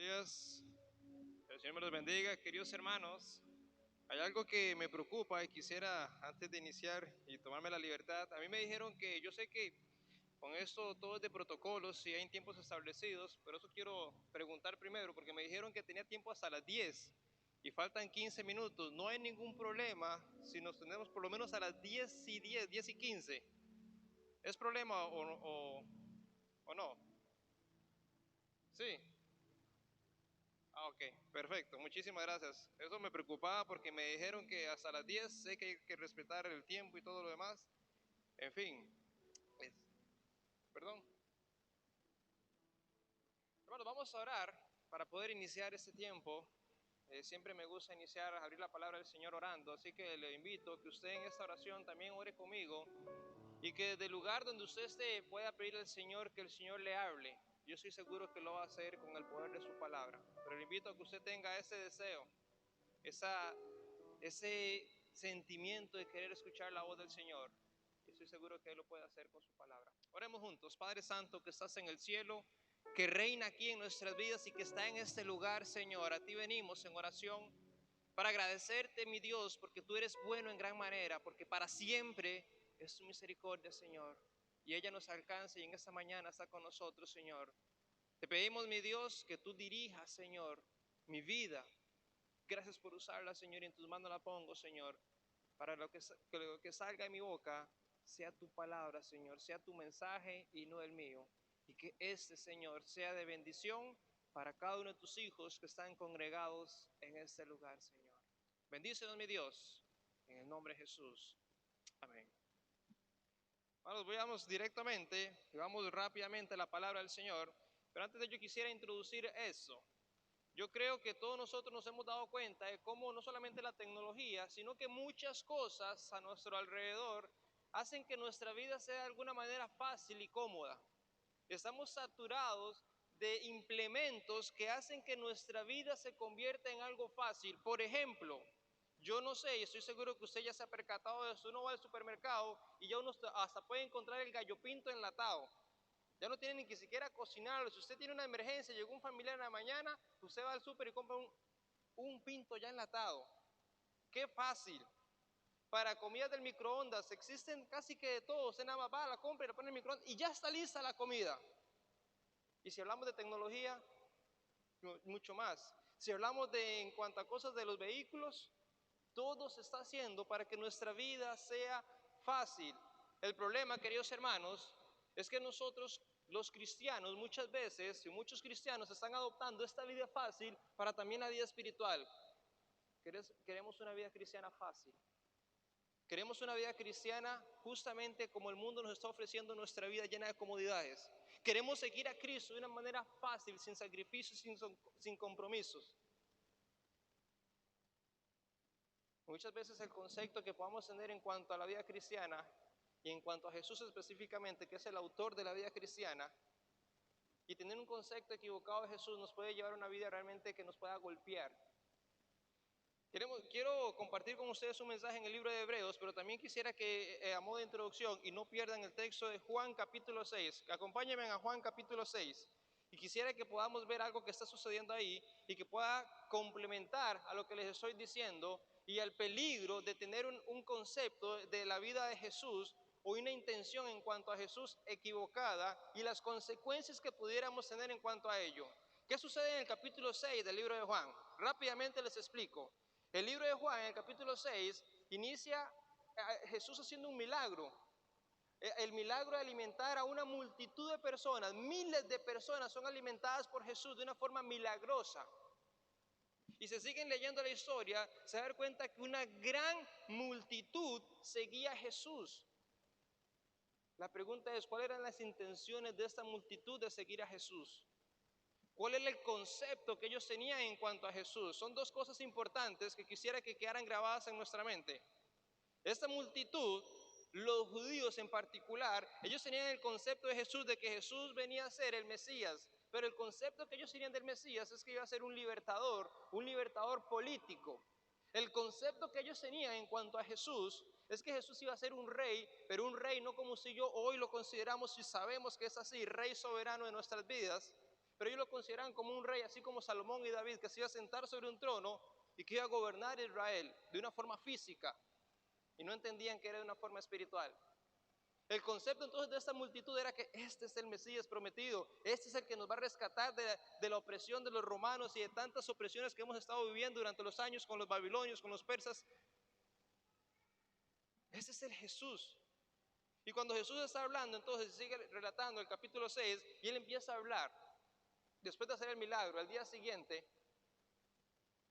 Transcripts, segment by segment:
Días, el Señor me los bendiga, queridos hermanos. Hay algo que me preocupa y quisiera, antes de iniciar y tomarme la libertad, a mí me dijeron que yo sé que con esto todo es de protocolos y hay tiempos establecidos, pero eso quiero preguntar primero, porque me dijeron que tenía tiempo hasta las 10 y faltan 15 minutos. No hay ningún problema si nos tenemos por lo menos a las 10 y 15. ¿Es problema o no? Sí. Ah, ok, perfecto, muchísimas gracias. Eso me preocupaba porque me dijeron que hasta las 10 sé que hay que respetar el tiempo y todo lo demás. En fin, es- perdón. Hermanos, vamos a orar para poder iniciar este tiempo. Siempre me gusta iniciar, abrir la palabra del Señor orando, así que le invito a que usted en esta oración también ore conmigo y que desde el lugar donde usted esté pueda pedir al Señor que el Señor le hable. Yo estoy seguro que lo va a hacer con el poder de su palabra, pero le invito a que usted tenga ese deseo, esa, ese sentimiento de querer escuchar la voz del Señor. Y estoy seguro que Él lo puede hacer con su palabra. Oremos juntos. Padre Santo que estás en el cielo, que reina aquí en nuestras vidas y que está en este lugar, Señor. A ti venimos en oración para agradecerte, mi Dios, porque tú eres bueno en gran manera, porque para siempre es tu misericordia, Señor. Y ella nos alcanza y en esta mañana está con nosotros, Señor. Te pedimos, mi Dios, que tú dirijas, Señor, mi vida. Gracias por usarla, Señor, y en tus manos la pongo, Señor, para que lo que salga de mi boca sea tu palabra, Señor, sea tu mensaje y no el mío. Y que este, Señor, sea de bendición para cada uno de tus hijos que están congregados en este lugar, Señor. Bendícenos, mi Dios, en el nombre de Jesús. Amén. Vamos, vayamos directamente y vamos rápidamente a la palabra del Señor. Pero antes de ello quisiera introducir eso. Yo creo que todos nosotros nos hemos dado cuenta de cómo no solamente la tecnología, sino que muchas cosas a nuestro alrededor hacen que nuestra vida sea de alguna manera fácil y cómoda. Estamos saturados de implementos que hacen que nuestra vida se convierta en algo fácil. Por ejemplo, yo no sé, y estoy seguro que usted ya se ha percatado de eso, uno va al supermercado y ya uno hasta puede encontrar el gallo pinto enlatado. Ya no tiene ni que siquiera cocinarlo. Si usted tiene una emergencia, llegó un familiar en la mañana, usted va al súper y compra un pinto ya enlatado. Qué fácil. Para comidas del microondas existen casi que de todo. Usted nada más va, la compra y la pone en el microondas y ya está lista la comida. Y si hablamos de tecnología, mucho más. Si hablamos de en cuanto a cosas de los vehículos, todo se está haciendo para que nuestra vida sea fácil. El problema, queridos hermanos, es que nosotros, los cristianos, muchas veces, y muchos cristianos están adoptando esta vida fácil para también la vida espiritual. Queremos una vida cristiana fácil. Queremos una vida cristiana justamente como el mundo nos está ofreciendo nuestra vida llena de comodidades. Queremos seguir a Cristo de una manera fácil, sin sacrificios, sin compromisos. Muchas veces el concepto que podamos tener en cuanto a la vida cristiana y en cuanto a Jesús específicamente, que es el autor de la vida cristiana, y tener un concepto equivocado de Jesús nos puede llevar a una vida realmente que nos pueda golpear. Quiero compartir con ustedes un mensaje en el libro de Hebreos, pero también quisiera que a modo de introducción y no pierdan el texto de Juan capítulo 6, acompáñenme a Juan capítulo 6 y quisiera que podamos ver algo que está sucediendo ahí y que pueda complementar a lo que les estoy diciendo y al peligro de tener un concepto de la vida de Jesús o una intención en cuanto a Jesús equivocada y las consecuencias que pudiéramos tener en cuanto a ello. ¿Qué sucede en el capítulo 6 del libro de Juan? Rápidamente les explico. El libro de Juan, en el capítulo 6, inicia Jesús haciendo un milagro. El milagro de alimentar a una multitud de personas, miles de personas son alimentadas por Jesús de una forma milagrosa. Y se siguen leyendo la historia, se dan cuenta que una gran multitud seguía a Jesús. La pregunta es, ¿cuáles eran las intenciones de esta multitud de seguir a Jesús? ¿Cuál era el concepto que ellos tenían en cuanto a Jesús? Son dos cosas importantes que quisiera que quedaran grabadas en nuestra mente. Esta multitud, los judíos en particular, ellos tenían el concepto de Jesús, de que Jesús venía a ser el Mesías, pero el concepto que ellos tenían del Mesías es que iba a ser un libertador político. El concepto que ellos tenían en cuanto a Jesús es que Jesús iba a ser un rey, pero un rey no como si yo hoy lo consideramos y sabemos que es así, rey soberano de nuestras vidas, pero ellos lo consideraban como un rey, así como Salomón y David, que se iba a sentar sobre un trono y que iba a gobernar Israel de una forma física, y no entendían que era de una forma espiritual. El concepto entonces de esta multitud era que este es el Mesías prometido, este es el que nos va a rescatar de la opresión de los romanos y de tantas opresiones que hemos estado viviendo durante los años con los babilonios, con los persas. Ese es el Jesús. Y cuando Jesús está hablando, entonces sigue relatando el capítulo 6 y él empieza a hablar. Después de hacer el milagro, al día siguiente,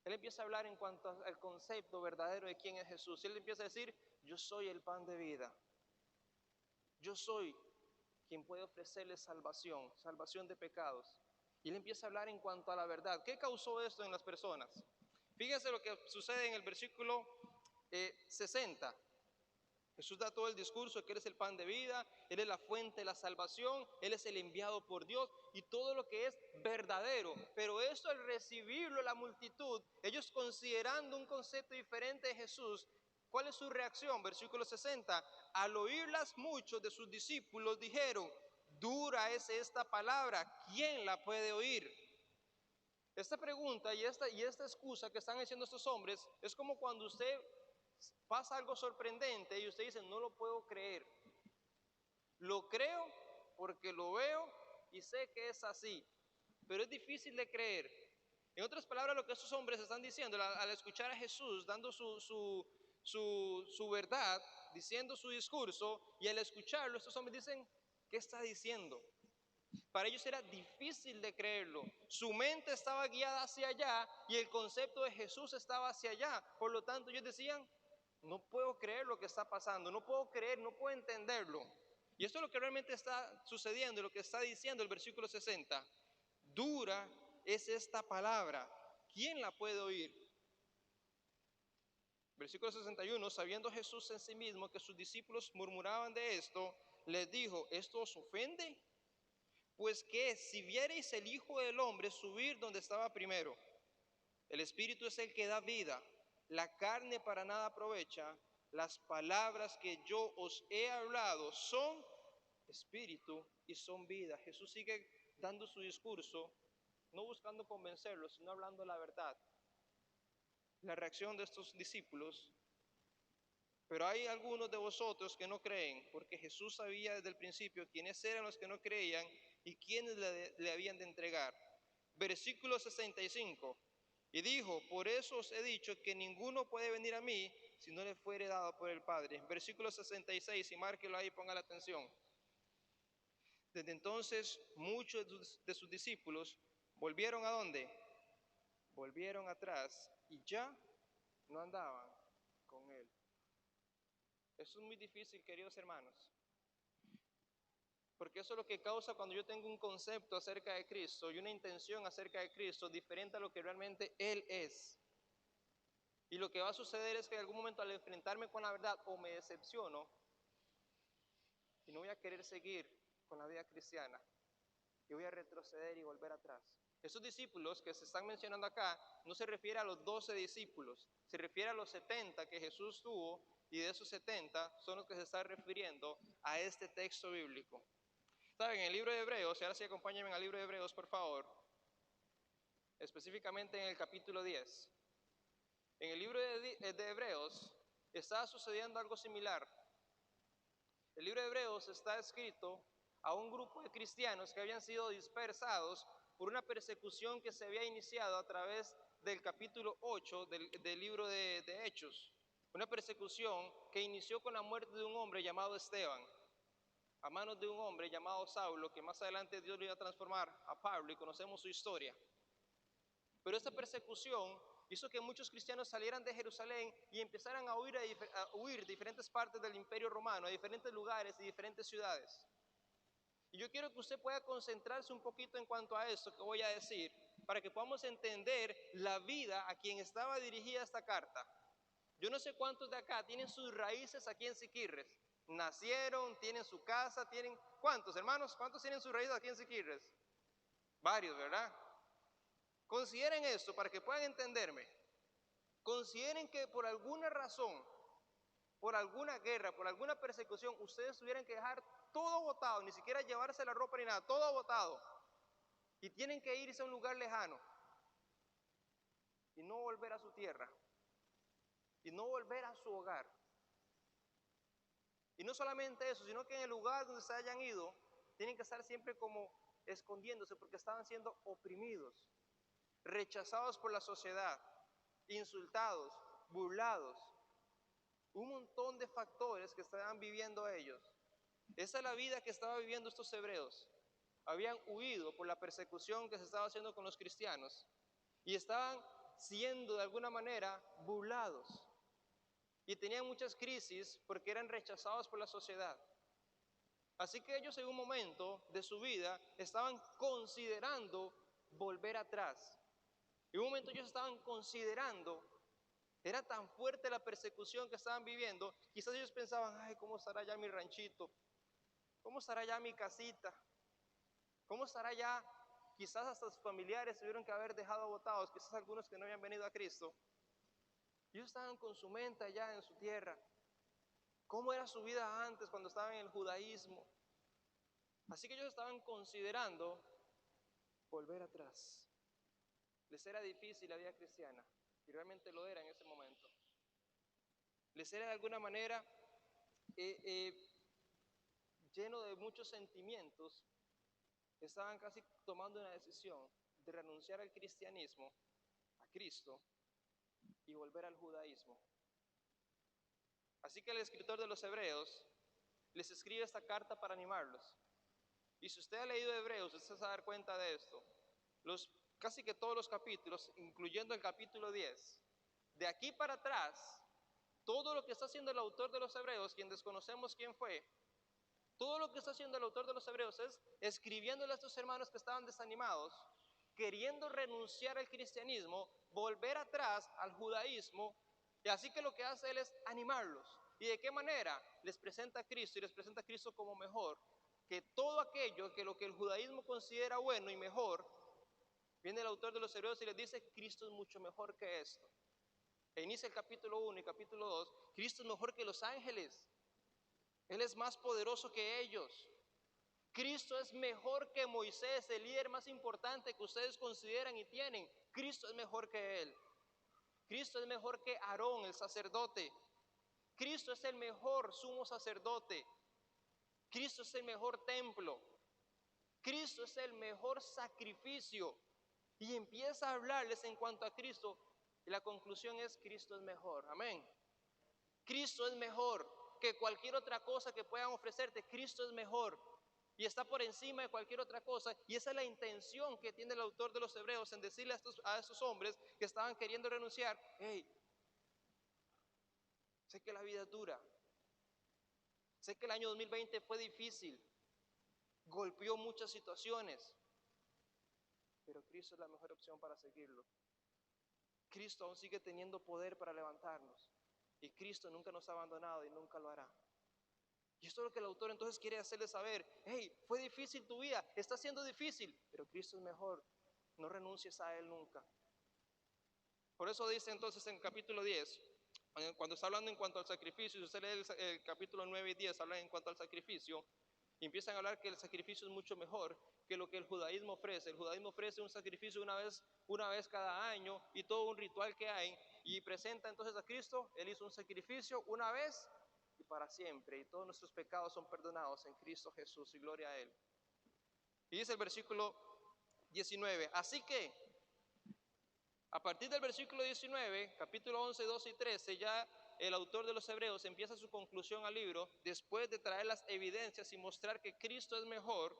él empieza a hablar en cuanto al concepto verdadero de quién es Jesús. Y él empieza a decir, yo soy el pan de vida. Yo soy quien puede ofrecerles salvación, salvación de pecados. Y él empieza a hablar en cuanto a la verdad. ¿Qué causó esto en las personas? Fíjense lo que sucede en el versículo 60. Jesús da todo el discurso que Él es el pan de vida, Él es la fuente de la salvación, Él es el enviado por Dios y todo lo que es verdadero. Pero esto al recibirlo la multitud, ellos considerando un concepto diferente de Jesús, ¿cuál es su reacción? Versículo 60, al oírlas muchos de sus discípulos dijeron, dura es esta palabra, ¿quién la puede oír? Esta pregunta y esta excusa que están haciendo estos hombres es como cuando usted pasa algo sorprendente y usted dice, no lo puedo creer. Lo creo porque lo veo y sé que es así, pero es difícil de creer. En otras palabras, lo que estos hombres están diciendo al escuchar a Jesús dando su verdad, diciendo su discurso, y al escucharlo, estos hombres dicen, ¿qué está diciendo? Para ellos era difícil de creerlo. Su mente estaba guiada hacia allá y el concepto de Jesús estaba hacia allá. Por lo tanto, ellos decían, no puedo creer lo que está pasando, no puedo creer, no puedo entenderlo. Y esto es lo que realmente está sucediendo, lo que está diciendo el versículo 60. Dura es esta palabra, ¿quién la puede oír? Versículo 61, sabiendo Jesús en sí mismo que sus discípulos murmuraban de esto, les dijo, ¿esto os ofende? Pues que si viereis el Hijo del Hombre subir donde estaba primero, el Espíritu es el que da vida, la carne para nada aprovecha, las palabras que yo os he hablado son espíritu y son vida. Jesús sigue dando su discurso, no buscando convencerlos, sino hablando la verdad. La reacción de estos discípulos, pero hay algunos de vosotros que no creen, porque Jesús sabía desde el principio quiénes eran los que no creían y quiénes le habían de entregar. Versículo 65. Y dijo, por eso os he dicho que ninguno puede venir a mí si no le fuere dado por el Padre. Versículo 66, y márquelo ahí, ponga la atención. Desde entonces muchos de sus discípulos volvieron ¿a dónde? Volvieron atrás y ya no andaban con él. Eso es muy difícil, queridos hermanos, porque eso es lo que causa cuando yo tengo un concepto acerca de Cristo y una intención acerca de Cristo diferente a lo que realmente Él es. Y lo que va a suceder es que en algún momento al enfrentarme con la verdad o me decepciono y no voy a querer seguir con la vida cristiana y voy a retroceder y volver atrás. Esos discípulos que se están mencionando acá no se refiere a los 12 discípulos, se refiere a los 70 que Jesús tuvo y de esos 70 son los que se están refiriendo a este texto bíblico. ¿Saben? En el libro de Hebreos, y ahora sí acompáñenme al libro de Hebreos por favor, específicamente en el capítulo 10. En el libro de Hebreos está sucediendo algo similar. El libro de Hebreos está escrito a un grupo de cristianos que habían sido dispersados por una persecución que se había iniciado a través del capítulo 8 del libro de Hechos. Una persecución que inició con la muerte de un hombre llamado Esteban, a manos de un hombre llamado Saulo, que más adelante Dios lo iba a transformar a Pablo y conocemos su historia. Pero esta persecución hizo que muchos cristianos salieran de Jerusalén y empezaran a huir de diferentes partes del Imperio Romano, a diferentes lugares y diferentes ciudades. Y yo quiero que usted pueda concentrarse un poquito en cuanto a esto que voy a decir, para que podamos entender la vida a quien estaba dirigida esta carta. Yo no sé cuántos de acá tienen sus raíces aquí en Siquirres. Nacieron, tienen su casa, tienen... ¿Cuántos, hermanos? ¿Cuántos tienen sus raíces aquí en Siquirres? Varios, ¿verdad? Consideren esto para que puedan entenderme. Consideren que por alguna razón, por alguna guerra, por alguna persecución, ustedes tuvieran que dejar todo botado, ni siquiera llevarse la ropa ni nada, todo botado. y tienen que irse a un lugar lejano y no volver a su tierra y no volver a su hogar. Y no solamente eso, sino que en el lugar donde se hayan ido, tienen que estar siempre como escondiéndose porque estaban siendo oprimidos, rechazados por la sociedad, insultados, burlados. Un montón de factores que estaban viviendo ellos. Esa es la vida que estaban viviendo estos hebreos. Habían huido por la persecución que se estaba haciendo con los cristianos y estaban siendo de alguna manera burlados. Y tenían muchas crisis porque eran rechazados por la sociedad. Así que ellos en un momento de su vida estaban considerando volver atrás. En un momento ellos estaban considerando, era tan fuerte la persecución que estaban viviendo, quizás ellos pensaban, ay, ¿cómo estará ya mi ranchito? ¿Cómo estará ya mi casita? ¿Cómo estará ya? Quizás hasta sus familiares tuvieron que haber dejado botados, quizás algunos que no habían venido a Cristo. Ellos estaban con su mente allá en su tierra. ¿Cómo era su vida antes cuando estaban en el judaísmo? Así que ellos estaban considerando volver atrás. Les era difícil la vida cristiana, y realmente lo era en ese momento. Les era de alguna manera lleno de muchos sentimientos. Estaban casi tomando una decisión de renunciar al cristianismo, a Cristo, y volver al judaísmo. Así que el escritor de los Hebreos les escribe esta carta para animarlos. Y si usted ha leído Hebreos, usted se va a dar cuenta de esto. Casi que todos los capítulos, incluyendo el capítulo 10, de aquí para atrás, todo lo que está haciendo el autor de los Hebreos, quien desconocemos quién fue, todo lo que está haciendo el autor de los Hebreos es escribiéndole a estos hermanos que estaban desanimados, queriendo renunciar al cristianismo, volver atrás al judaísmo, y así que lo que hace él es animarlos. ¿Y de qué manera? Les presenta a Cristo y les presenta a Cristo como mejor, que todo aquello que lo que el judaísmo considera bueno y mejor, viene el autor de los Hebreos y les dice, Cristo es mucho mejor que esto. E inicia el capítulo 1 y capítulo 2, Cristo es mejor que los ángeles. Él es más poderoso que ellos. Cristo es mejor que Moisés, el líder más importante que ustedes consideran y tienen. Cristo es mejor que él. Cristo es mejor que Aarón, el sacerdote. Cristo es el mejor sumo sacerdote. Cristo es el mejor templo. Cristo es el mejor sacrificio. Y empieza a hablarles en cuanto a Cristo. Y la conclusión es, Cristo es mejor. Amén. Cristo es mejor que cualquier otra cosa que puedan ofrecerte. Cristo es mejor y está por encima de cualquier otra cosa. Y esa es la intención que tiene el autor de los Hebreos en decirle a estos hombres que estaban queriendo renunciar, hey, sé que la vida es dura, sé que el año 2020 fue difícil, golpeó muchas situaciones, pero Cristo es la mejor opción para seguirlo. Cristo aún sigue teniendo poder para levantarnos y Cristo nunca nos ha abandonado y nunca lo hará. Y esto es lo que el autor entonces quiere hacerles saber. Hey, fue difícil tu vida, está siendo difícil, pero Cristo es mejor. No renuncies a Él nunca. Por eso dice entonces en el capítulo 10, cuando está hablando en cuanto al sacrificio, si usted lee el capítulo 9 y 10, habla en cuanto al sacrificio, y empiezan a hablar que el sacrificio es mucho mejor que lo que el judaísmo ofrece. El judaísmo ofrece un sacrificio una vez cada año y todo un ritual que hay, y presenta entonces a Cristo. Él hizo un sacrificio una vez y para siempre, y todos nuestros pecados son perdonados en Cristo Jesús, y gloria a Él. Y dice el versículo 19, así que a partir del versículo 19, capítulo 11, 12 y 13, ya el autor de los Hebreos empieza su conclusión al libro, después de traer las evidencias y mostrar que Cristo es mejor.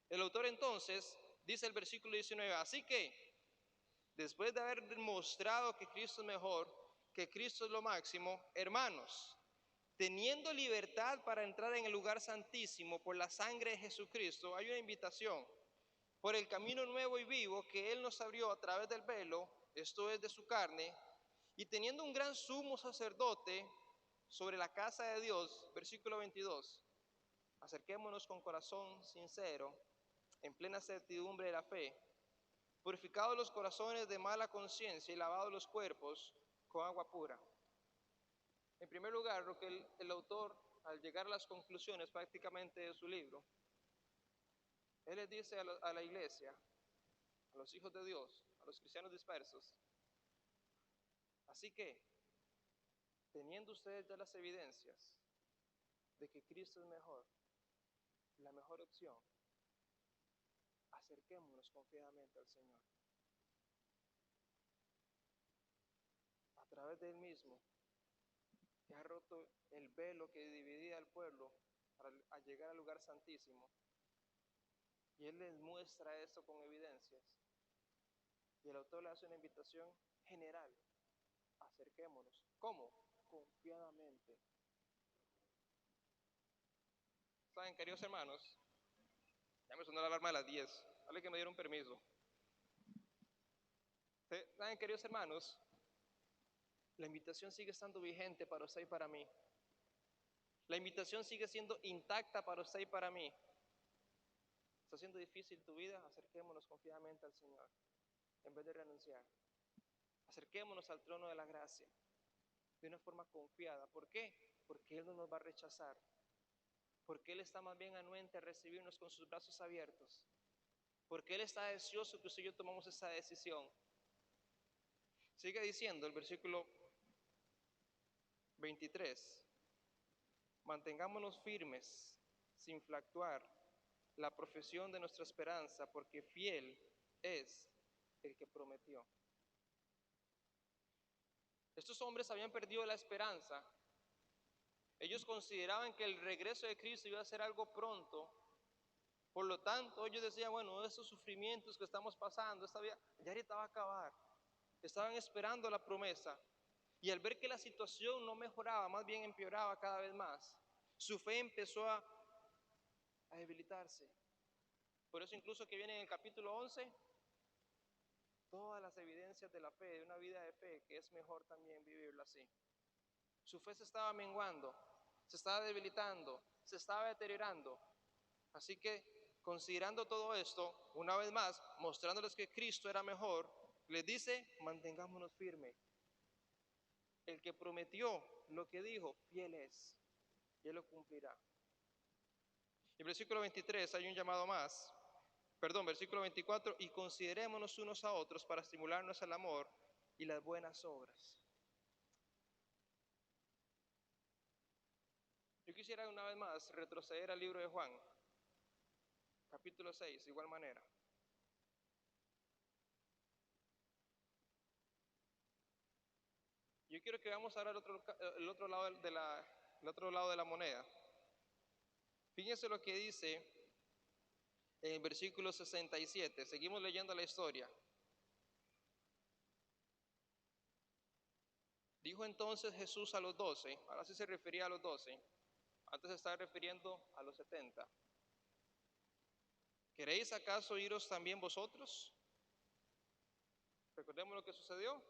El autor entonces dice el versículo 19, así que después de haber demostrado que Cristo es mejor, que Cristo es lo máximo, hermanos, teniendo libertad para entrar en el lugar santísimo por la sangre de Jesucristo, hay una invitación. Por el camino nuevo y vivo que Él nos abrió a través del velo, esto es de su carne, y teniendo un gran sumo sacerdote sobre la casa de Dios, versículo 22, acerquémonos con corazón sincero, en plena certidumbre de la fe, purificados los corazones de mala conciencia y lavados los cuerpos con agua pura. En primer lugar, lo que el autor, al llegar a las conclusiones prácticamente de su libro, Él les dice a la iglesia, a los hijos de Dios, a los cristianos dispersos, así que, teniendo ustedes ya las evidencias de que Cristo es mejor, la mejor opción, acerquémonos confiadamente al Señor. A través de Él mismo, que ha roto el velo que dividía al pueblo al llegar al lugar santísimo. Y Él les muestra esto con evidencias. Y el autor le hace una invitación general. Acerquémonos. ¿Cómo? Confiadamente. ¿Saben, queridos hermanos? Ya me sonó la alarma de las 10. Dale que me dieron permiso. ¿Saben, queridos hermanos? La invitación sigue estando vigente para usted y para mí. La invitación sigue siendo intacta para usted y para mí. ¿Está siendo difícil tu vida? Acerquémonos confiadamente al Señor, en vez de renunciar. Acerquémonos al trono de la gracia, de una forma confiada. ¿Por qué? Porque Él no nos va a rechazar. Porque Él está más bien anuente a recibirnos con sus brazos abiertos. Porque Él está deseoso que usted y yo tomemos esa decisión. Sigue diciendo el versículo 23. Mantengámonos firmes, sin fluctuar, la profesión de nuestra esperanza, porque fiel es el que prometió. Estos hombres habían perdido la esperanza. Ellos consideraban que el regreso de Cristo iba a ser algo pronto. Por lo tanto, ellos decían, bueno, esos sufrimientos que estamos pasando, esta vida, ya ahorita va a acabar. Estaban esperando la promesa. Y al ver que la situación no mejoraba, más bien empeoraba cada vez más, su fe empezó a debilitarse. Por eso incluso que viene en el capítulo 11, todas las evidencias de la fe, de una vida de fe, que es mejor también vivirla así. Su fe se estaba menguando, se estaba debilitando, se estaba deteriorando. Así que, considerando todo esto, una vez más, mostrándoles que Cristo era mejor, les dice, mantengámonos firmes. El que prometió lo que dijo, fiel es, y Él lo cumplirá. En el versículo 23 hay un llamado más. Versículo 24, y considerémonos unos a otros para estimularnos al amor y las buenas obras. Yo quisiera una vez más retroceder al libro de Juan, capítulo 6, de igual manera. Yo quiero que veamos ahora el otro lado de la moneda. Fíjense lo que dice en el versículo 67. Seguimos leyendo la historia. Dijo entonces Jesús a los 12, ahora sí se refería a los 12, antes se estaba refiriendo a los 70. ¿Queréis acaso iros también vosotros? Recordemos lo que sucedió.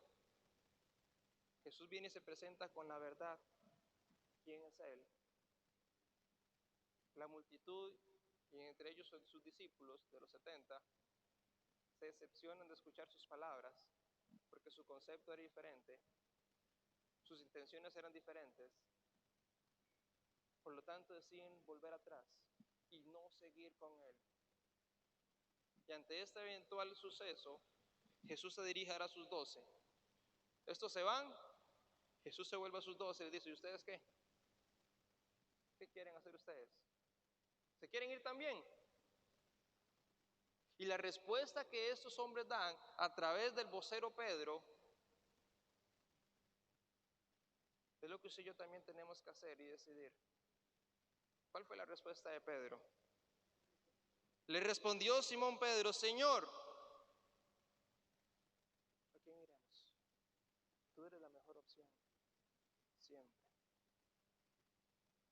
Jesús viene y se presenta con la verdad. ¿Quién es Él? La multitud, y entre ellos sus discípulos de los 70, se decepcionan de escuchar sus palabras, porque su concepto era diferente, sus intenciones eran diferentes. Por lo tanto, deciden volver atrás y no seguir con Él. Y ante este eventual suceso, Jesús se dirige ahora a sus 12. Estos se van, Jesús se vuelve a sus 12 y les dice, ¿y ustedes qué? ¿Qué quieren hacer ustedes? ¿Se quieren ir también? Y la respuesta que estos hombres dan a través del vocero Pedro es lo que usted y yo también tenemos que hacer y decidir. ¿Cuál fue la respuesta de Pedro? Le respondió Simón Pedro, Señor, ¿a quién iremos? Tú eres la mejor opción, siempre.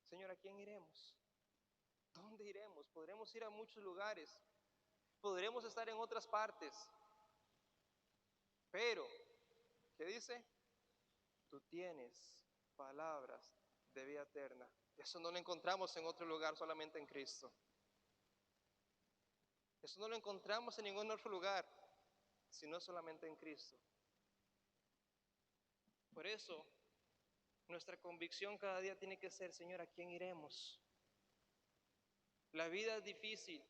Señor, ¿a quién iremos? ¿Dónde iremos? Podremos ir a muchos lugares, podremos estar en otras partes, pero, ¿qué dice? Tú tienes palabras de vida eterna. Eso no lo encontramos en otro lugar, solamente en Cristo. Eso no lo encontramos en ningún otro lugar, sino solamente en Cristo. Por eso, nuestra convicción cada día tiene que ser, Señor, ¿a quién iremos? La vida es difícil,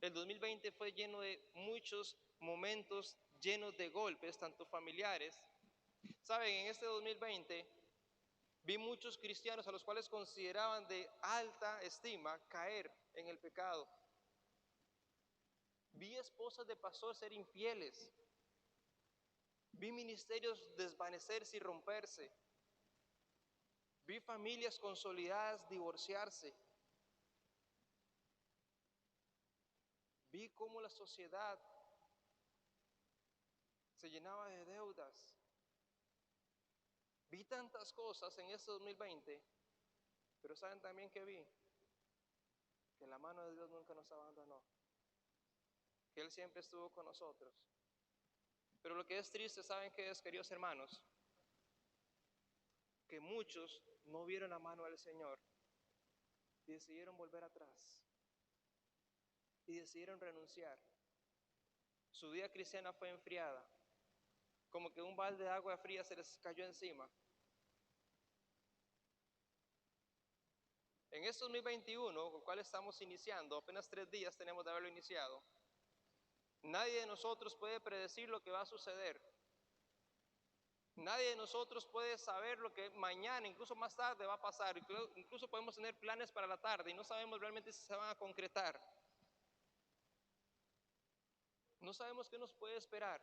El 2020 fue lleno de muchos momentos llenos de golpes, tanto familiares. Saben, en este 2020 vi muchos cristianos a los cuales consideraban de alta estima caer en el pecado. Vi esposas de pastores ser infieles. Vi ministerios desvanecerse y romperse. Vi familias consolidadas divorciarse. Vi cómo la sociedad se llenaba de deudas. Vi tantas cosas en este 2020, pero ¿saben también que vi? Que la mano de Dios nunca nos abandonó, que Él siempre estuvo con nosotros. Pero lo que es triste, ¿saben qué es, queridos hermanos? Que muchos no vieron la mano del Señor y decidieron volver atrás y decidieron renunciar. Su vida cristiana fue enfriada, como que un balde de agua fría se les cayó encima. En este 2021, con el cual estamos iniciando, apenas 3 días tenemos de haberlo iniciado, nadie de nosotros puede predecir lo que va a suceder. Nadie de nosotros puede saber lo que mañana, incluso más tarde, va a pasar. Incluso podemos tener planes para la tarde y no sabemos realmente si se van a concretar. No sabemos qué nos puede esperar.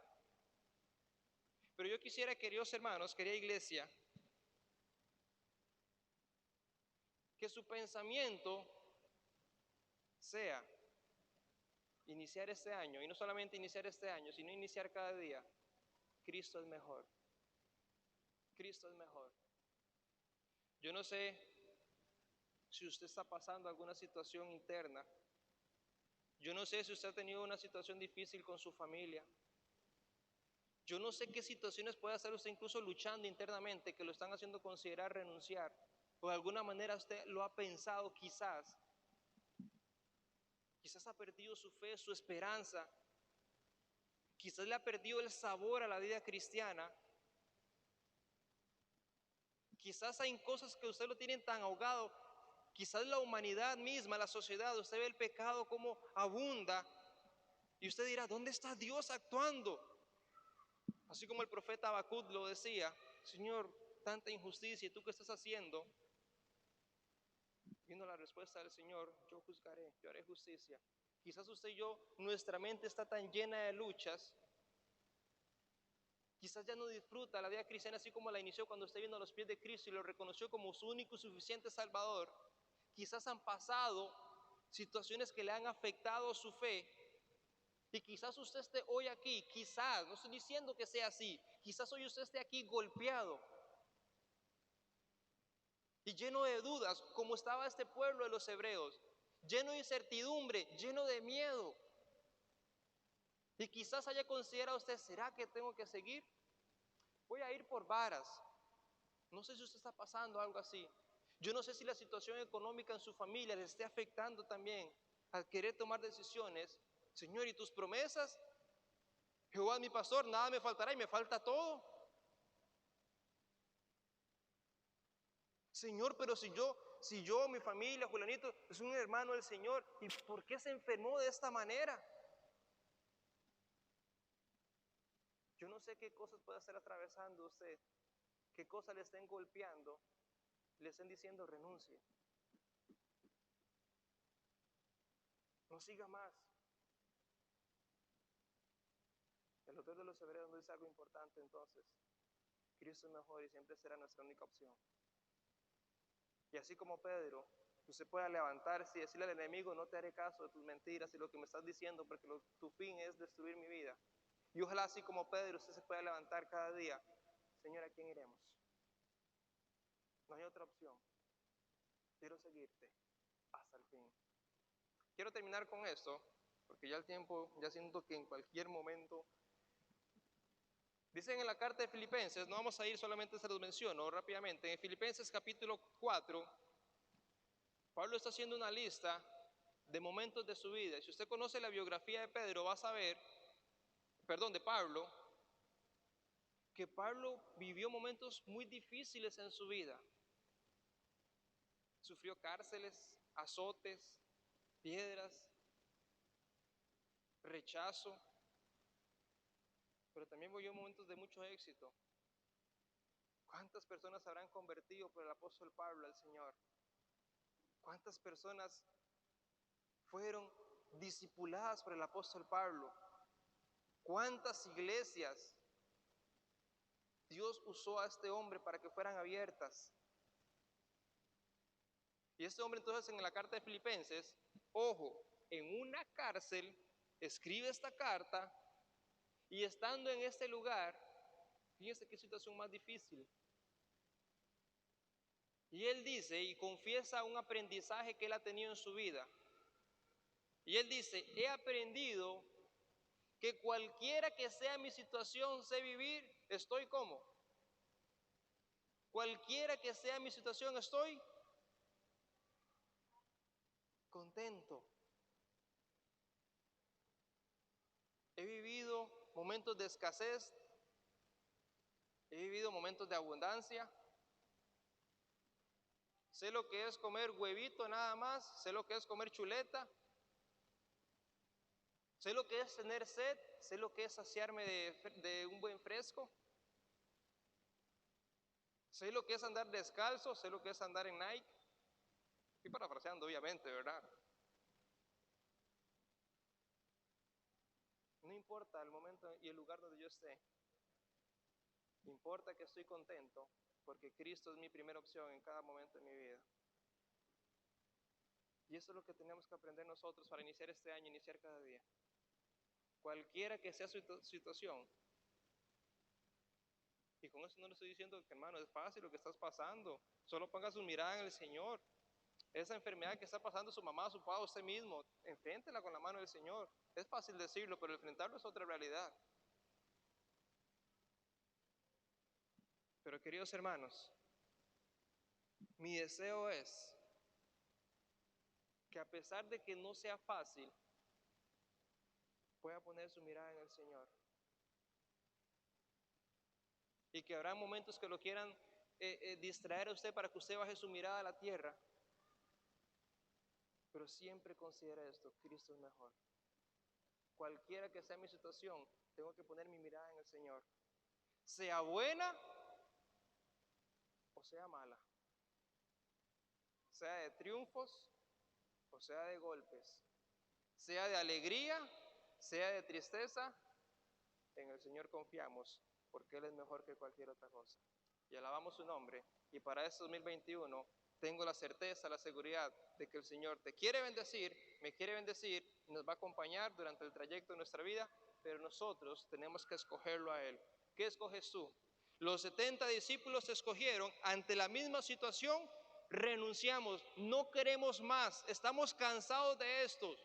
Pero yo quisiera, queridos hermanos, querida iglesia, que su pensamiento sea iniciar este año, y no solamente iniciar este año, sino iniciar cada día. Cristo es mejor. Cristo es mejor. Yo no sé si usted está pasando alguna situación interna. Yo no sé si usted ha tenido una situación difícil con su familia. Yo no sé qué situaciones puede estar usted incluso luchando internamente que lo están haciendo considerar renunciar. O de alguna manera usted lo ha pensado quizás. Quizás ha perdido su fe, su esperanza. Quizás le ha perdido el sabor a la vida cristiana. Quizás hay cosas que usted lo tienen tan ahogado. Quizás la humanidad misma, la sociedad, usted ve el pecado como abunda. Y usted dirá, ¿dónde está Dios actuando? Así como el profeta Habacuc lo decía, Señor, tanta injusticia, ¿y tú qué estás haciendo? Viendo la respuesta del Señor, yo juzgaré, yo haré justicia. Quizás usted y yo, nuestra mente está tan llena de luchas, quizás ya no disfruta la vida cristiana así como la inició cuando usted vino a los pies de Cristo y lo reconoció como su único y suficiente Salvador. Quizás han pasado situaciones que le han afectado su fe. Y quizás usted esté hoy aquí, quizás, no estoy diciendo que sea así, quizás hoy usted esté aquí golpeado y lleno de dudas, como estaba este pueblo de los hebreos, lleno de incertidumbre, lleno de miedo. Y quizás haya considerado usted, ¿será que tengo que seguir? Voy a ir por varas. No sé si usted está pasando algo así. Yo no sé si la situación económica en su familia le esté afectando también al querer tomar decisiones. Señor, ¿y tus promesas? Jehová es mi pastor, nada me faltará y me falta todo. Señor, pero si yo, mi familia, Julianito, es un hermano del Señor, ¿y por qué se enfermó de esta manera? Yo no sé qué cosas puede estar atravesando usted, qué cosas le estén golpeando, le estén diciendo renuncie. No siga más. El autor de los Hebreos nos dice algo importante entonces. Cristo es mejor y siempre será nuestra única opción. Y así como Pedro, usted pueda levantarse y decirle al enemigo, no te haré caso de tus mentiras y lo que me estás diciendo, porque tu fin es destruir mi vida. Y ojalá así como Pedro, usted se pueda levantar cada día. Señor, ¿a quién iremos? No hay otra opción. Quiero seguirte hasta el fin. Quiero terminar con esto, porque ya el tiempo, ya siento que en cualquier momento. Dicen en la carta de Filipenses, no vamos a ir solamente, se los menciono rápidamente. En Filipenses capítulo 4, Pablo está haciendo una lista de momentos de su vida. Y si usted conoce la biografía de Pedro, va a saber, de Pablo, que Pablo vivió momentos muy difíciles en su vida. Sufrió cárceles, azotes, piedras. rechazo, pero también vivió momentos de mucho éxito. ¿Cuántas personas habrán convertido por el apóstol Pablo al Señor? ¿Cuántas personas fueron discipuladas por el apóstol Pablo? ¿Cuántas iglesias Dios usó a este hombre para que fueran abiertas? Y este hombre entonces en la carta de Filipenses, ojo, en una cárcel, escribe esta carta y estando en este lugar, fíjense qué situación más difícil. Y él dice y confiesa un aprendizaje que él ha tenido en su vida. Y él dice, he aprendido que cualquiera que sea mi situación, sé vivir, estoy como. Cualquiera que sea mi situación, estoy contento. He vivido momentos de escasez, he vivido momentos de abundancia. Sé lo que es comer huevito nada más, sé lo que es comer chuleta, sé lo que es tener sed, sé lo que es saciarme de un buen fresco, sé lo que es andar descalzo, sé lo que es andar en Nike. Estoy parafraseando obviamente, ¿verdad? No importa el momento y el lugar donde yo esté, importa que estoy contento porque Cristo es mi primera opción en cada momento de mi vida. Y eso es lo que tenemos que aprender nosotros para iniciar este año, iniciar cada día. Cualquiera que sea su situación, y con eso no le estoy diciendo que hermano es fácil lo que estás pasando, solo ponga su mirada en el Señor. Esa enfermedad que está pasando su mamá, su papá, usted mismo, enfréntela con la mano del Señor. Es fácil decirlo, pero enfrentarlo es otra realidad. Pero queridos hermanos, mi deseo es que a pesar de que no sea fácil, pueda poner su mirada en el Señor. Y que habrá momentos que lo quieran distraer a usted para que usted baje su mirada a la tierra. Pero siempre considere esto, Cristo es mejor. Cualquiera que sea mi situación, tengo que poner mi mirada en el Señor. Sea buena o sea mala. Sea de triunfos o sea de golpes. Sea de alegría, sea de tristeza, en el Señor confiamos, porque Él es mejor que cualquier otra cosa. Y alabamos su nombre. Y para este 2021 tengo la certeza, la seguridad de que el Señor te quiere bendecir, me quiere bendecir y nos va a acompañar durante el trayecto de nuestra vida, pero nosotros tenemos que escogerlo a Él. ¿Qué escoges tú? Los 70 discípulos escogieron ante la misma situación, renunciamos, no queremos más, estamos cansados de esto.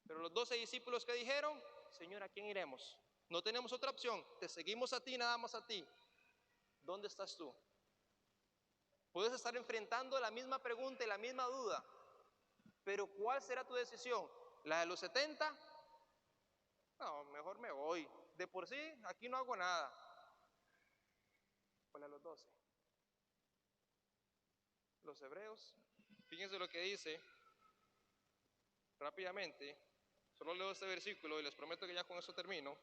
Pero los 12 discípulos que dijeron, Señor, ¿a quién iremos? No tenemos otra opción, te seguimos a ti, nada más a ti. ¿Dónde estás tú? Puedes estar enfrentando la misma pregunta y la misma duda, pero ¿cuál será tu decisión? ¿La de los 70? No, mejor me voy. De por sí, aquí no hago nada. ¿O la de los 12? Los hebreos, fíjense lo que dice rápidamente. Solo leo este versículo y les prometo que ya con eso termino.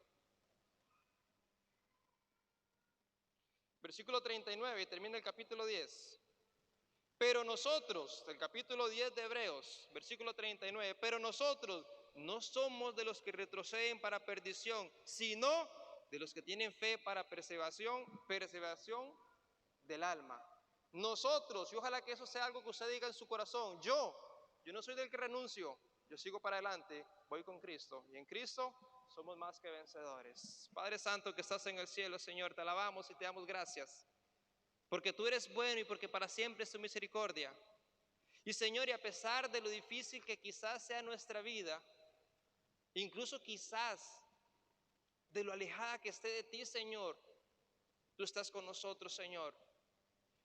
Versículo 39 y termina el capítulo 10. Pero nosotros, el capítulo 10 de Hebreos, versículo 39, pero nosotros no somos de los que retroceden para perdición, sino de los que tienen fe para perseveración del alma. Nosotros, y ojalá que eso sea algo que usted diga en su corazón, yo no soy del que renuncio, yo sigo para adelante, voy con Cristo, y en Cristo somos más que vencedores. Padre Santo que estás en el cielo, Señor, te alabamos y te damos gracias. Porque tú eres bueno y porque para siempre es tu misericordia. Y Señor, y a pesar de lo difícil que quizás sea nuestra vida, incluso quizás de lo alejada que esté de ti, Señor, tú estás con nosotros, Señor.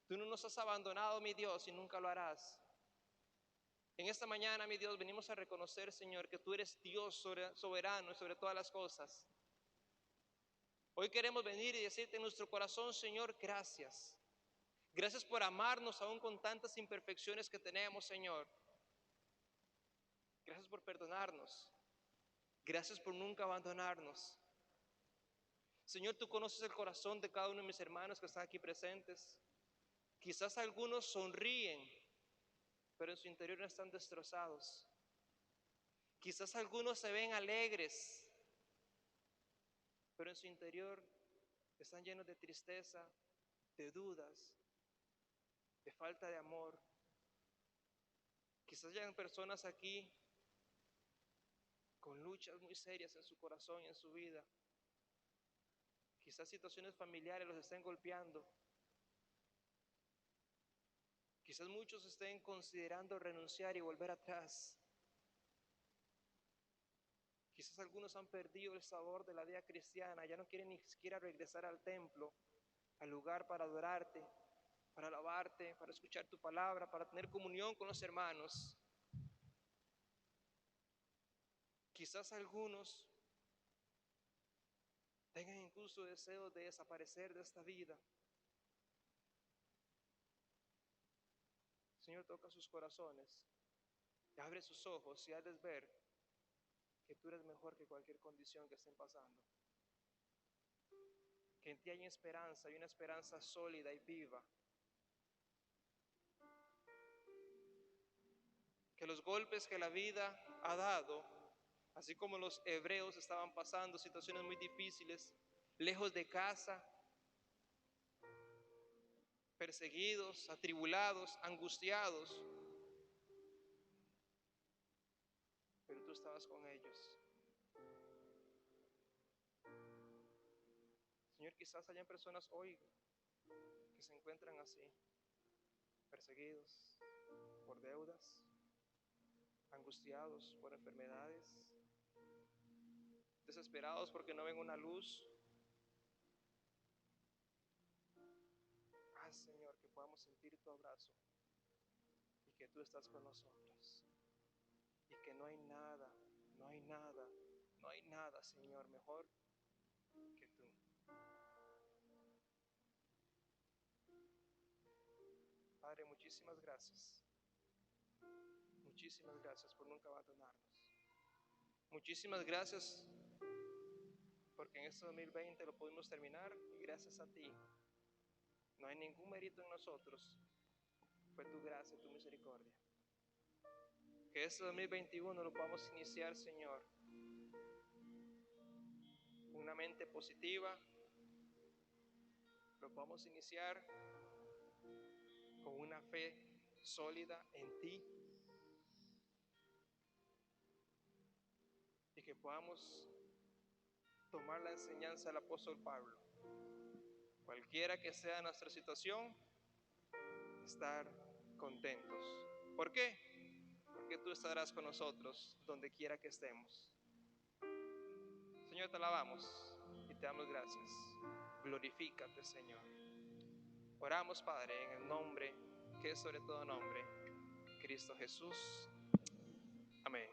Tú no nos has abandonado, mi Dios, y nunca lo harás. En esta mañana, mi Dios, venimos a reconocer, Señor, que tú eres Dios soberano y sobre todas las cosas. Hoy queremos venir y decirte en nuestro corazón, Señor, gracias. Gracias por amarnos aún con tantas imperfecciones que tenemos, Señor. Gracias por perdonarnos. Gracias por nunca abandonarnos. Señor, tú conoces el corazón de cada uno de mis hermanos que están aquí presentes. Quizás algunos sonríen, pero en su interior están destrozados. Quizás algunos se ven alegres, pero en su interior están llenos de tristeza, de dudas, de falta de amor. Quizás hayan personas aquí con luchas muy serias en su corazón y en su vida. Quizás situaciones familiares los estén golpeando. Quizás muchos estén considerando renunciar y volver atrás. Quizás algunos han perdido el sabor de la vida cristiana, ya no quieren ni siquiera regresar al templo, al lugar para adorarte, para alabarte, para escuchar tu palabra, para tener comunión con los hermanos. Quizás algunos tengan incluso deseos de desaparecer de esta vida. Señor, toca sus corazones, y abre sus ojos y hazles ver que tú eres mejor que cualquier condición que estén pasando. Que en ti hay esperanza, y una esperanza sólida y viva. Que los golpes que la vida ha dado, así como los hebreos estaban pasando situaciones muy difíciles, lejos de casa, perseguidos, atribulados, angustiados, pero tú estabas con ellos. Señor, quizás hayan personas hoy que se encuentran así, perseguidos por deudas, angustiados por enfermedades, desesperados porque no ven una luz. Haz, Señor, que podamos sentir tu abrazo y que tú estás con nosotros y que no hay nada, no hay nada, no hay nada, Señor, mejor que tú. Padre, muchísimas gracias. Muchísimas gracias por nunca abandonarnos. Muchísimas gracias porque en este 2020 lo pudimos terminar y gracias a ti. No hay ningún mérito en nosotros. Fue tu gracia, tu misericordia. Que este 2021 lo podamos iniciar, Señor, con una mente positiva. Lo podamos iniciar con una fe sólida en ti. Y que podamos tomar la enseñanza del apóstol Pablo. Cualquiera que sea nuestra situación, estar contentos. ¿Por qué? Porque tú estarás con nosotros donde quiera que estemos. Señor, te alabamos y te damos gracias. Glorifícate, Señor. Oramos, Padre, en el nombre que es sobre todo nombre, Cristo Jesús. Amén.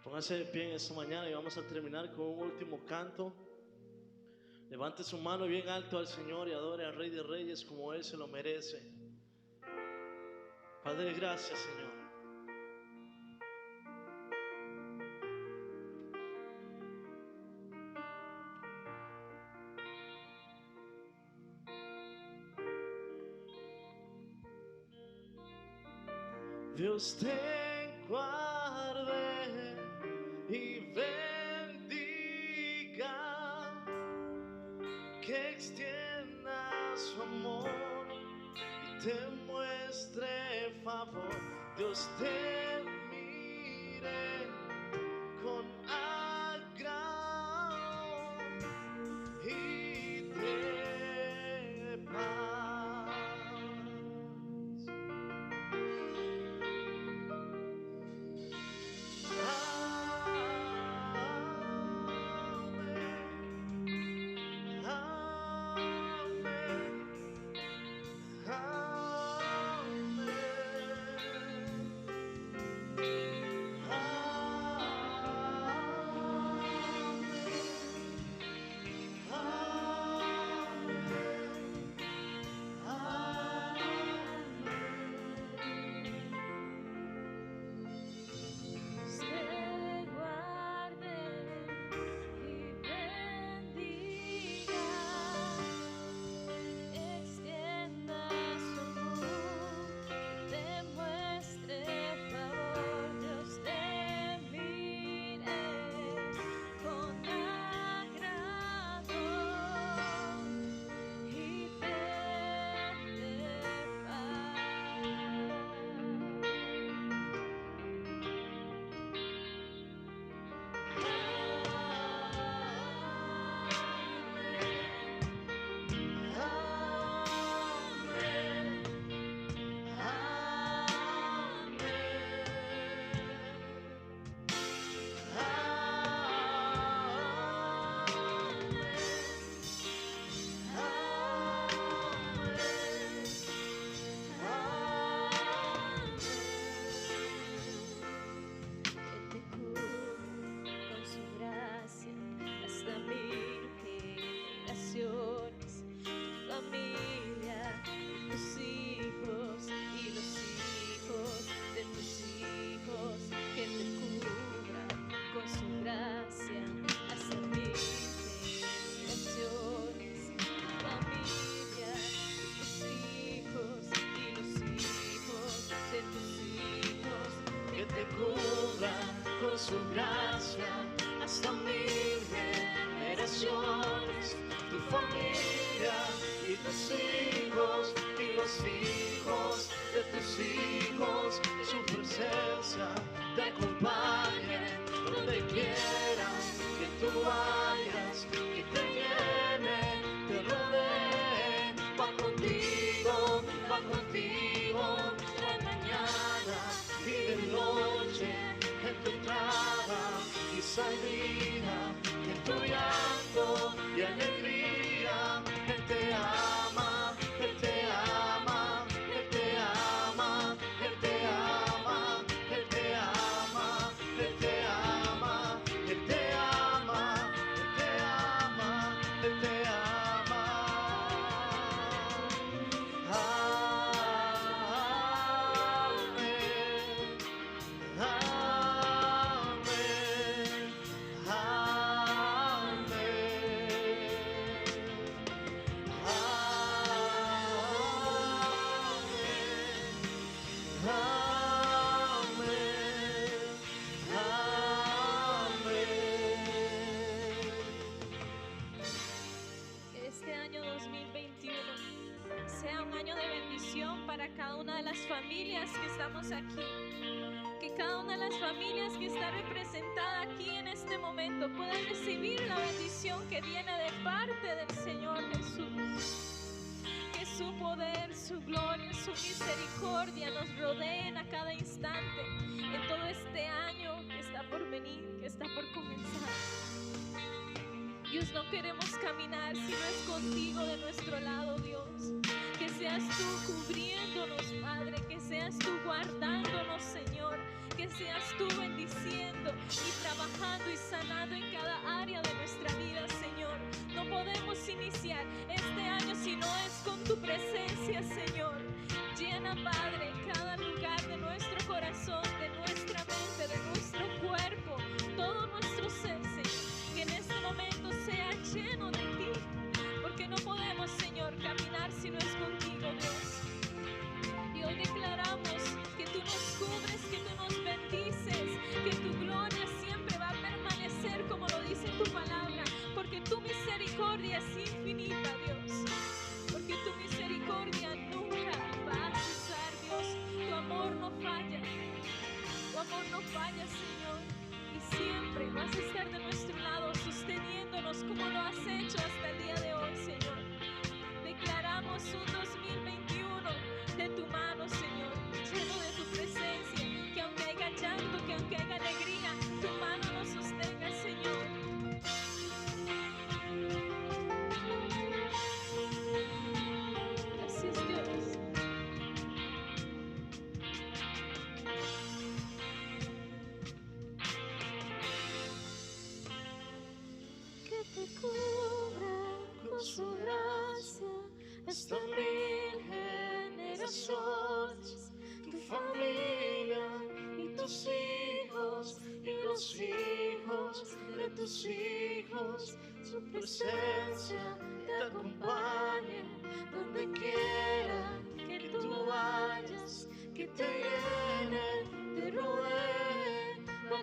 Póngase de pie en esta mañana y vamos a terminar con un último canto. Levante su mano bien alto al Señor y adore al Rey de Reyes como Él se lo merece. Padre, gracias, Señor. Dios te guarde y bendiga, que extienda su amor y te muestre favor. Dios te mire con agrado y te paz. cubra con su gracia hasta 1000 generaciones, tu familia y tus hijos y los hijos de tus hijos, su presencia te acompañe donde quiera que tú vayas, que te llene, te rodee, va contigo de mañana y de noche, en tu entrada y salida, en tu llanto y alegría. Él te ama, Él te ama, Él te ama, Él te ama, Él te ama, Él te ama, Él te ama, Él te ama, Él te ama. Que este año 2021 sea un año de bendición para cada una de las familias que estamos aquí. Que cada una de las familias que está representada aquí en este momento pueda recibir la bendición que viene de parte del Señor Jesús. Que su poder, su gloria, su misericordia nos rodeen a cada instante en todo este año que está por venir, que está por comenzar. Dios, no queremos caminar si no es contigo de nuestro lado, Dios. Que seas tú cubriéndonos, Padre, que seas tú guardándonos, Señor, que seas tú bendiciendo y trabajando y sanando en cada área de nuestra vida, Señor. No podemos iniciar este año si no es con tu presencia, Señor. Llena, Padre, cada lugar de nuestro corazón, de nuestra mente, de nuestro cuerpo, todo nuestro ser, Señor. Que en este momento sea lleno de ti, porque no podemos, Señor, caminar si no es contigo, Dios. Y hoy declaramos que tú nos cubres, que tú nos bendices, que tu gloria siempre va a permanecer como lo dice tu palabra, porque tu misericordia es infinita, Dios. Porque tu misericordia nunca va a cesar, Dios. Tu amor no falla, tu amor no falla, Señor. Y siempre vas a estar de nuestro lado, sosteniéndonos como lo has hecho hasta el día de hoy, Señor. Declaramos un 2021 de tu mano, Señor, lleno de tu presencia, que aunque haya llanto, que aunque haya alegría, tu mano nos sostenga, Señor. Gracias, Dios. Que te cubra con su gracia hasta 1000 generaciones, tu familia y tus hijos y los hijos de tus hijos, su presencia te acompañe donde quiera que tú vayas, que te llene, te rodee, va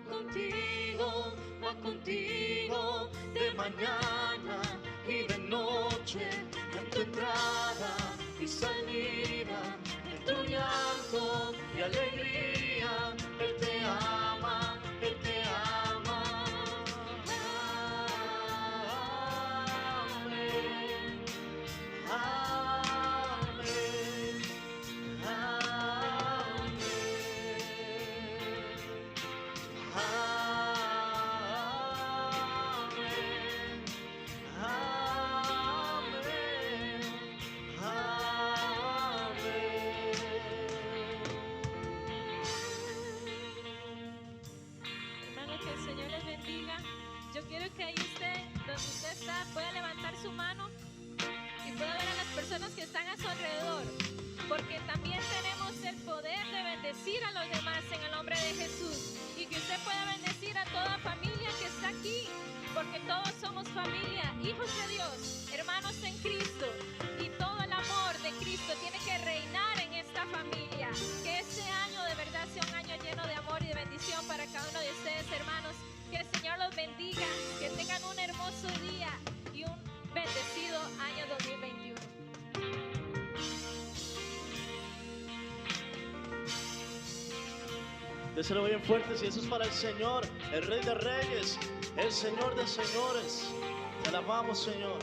contigo de mañana y de noche, en tu entrada y salida, en tu llanto y alegría. Él te ama, Él te ama. Amén, amén, amén, Hermano, que el Señor les bendiga. Yo quiero que ahí donde usted está, pueda levantar su mano y pueda ver a las personas que están a su alrededor, porque también tenemos el poder de bendecir a los demás en el nombre de Jesús, y que usted pueda bendecir a toda familia que está aquí, porque todos somos familia, hijos de Dios, hermanos en Cristo, y todo el amor de Cristo tiene que reinar en esta familia. Que este año de verdad sea un año lleno de amor y de bendición Déselo bien fuerte si eso es para el Señor, el Rey de Reyes, el Señor de Señores. Te alabamos, Señor.